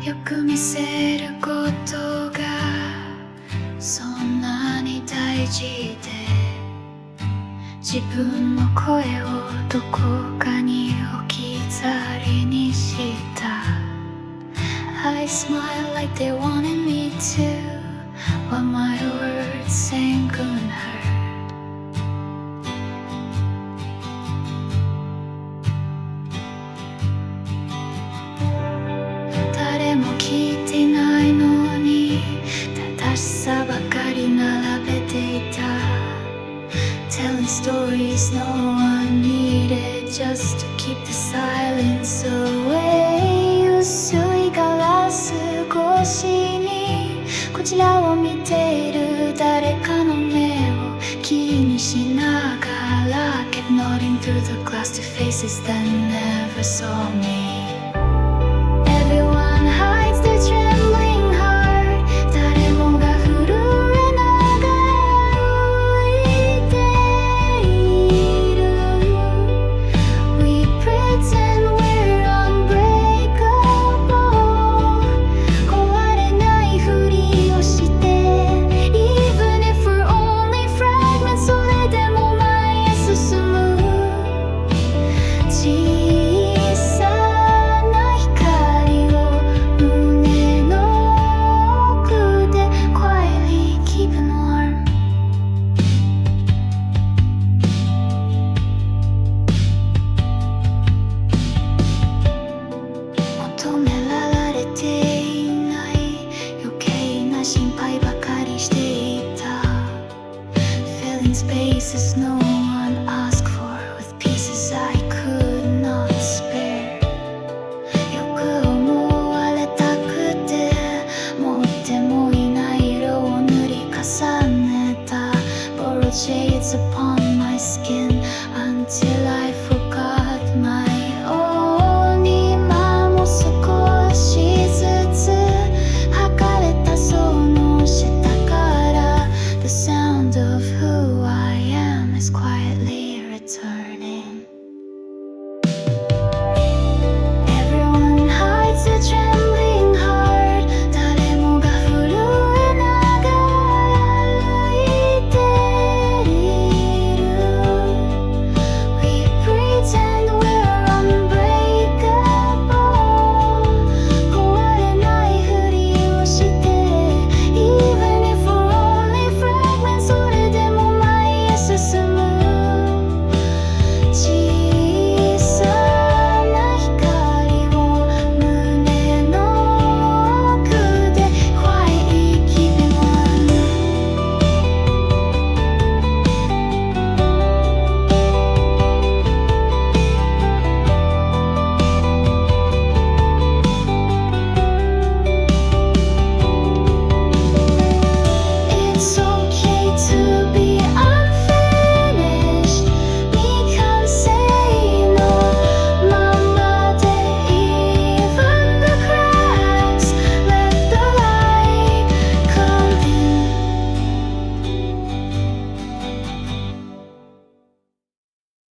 よく見せることがそんなに大事で、自分の声をどこかに置き去りにした。 I smile like they wanted me to, while my words sank unheard. 誰も聞いてないのに正しさばかり並べていた。 Telling stories no one needed just to keep the silence away. 薄いガラス越しにこちらを見ている誰かの目を気にしながら Kept nodding through the glass to faces that never saw me.Everyone hides their trembling heart. 誰もが震えながら歩いている。 We pretend we're unbreakable. 壊れないふりをして Even if we're only fragments. それでも前へ進む。小さな光を胸の奥で quietly keeping warm. 求められていない余計な心配ばかりしていた。 Filling spaces no one asked for with pieces I could not spare. よく思われたくて持ってもいない色を塗り重ねた。 Borrowed shades upon my skin until I forgot my own. 今も少しずつ剥がれたその下から The sound of who I am is quietly returning. Everyone hides a trembling heart. 誰もが震えながら歩いている。 We pretend we're unbreakable. 壊れないふりをして Even if we're only fragments. それでも前へ進む。小さな光を胸の奥で quietly keeping warm. It's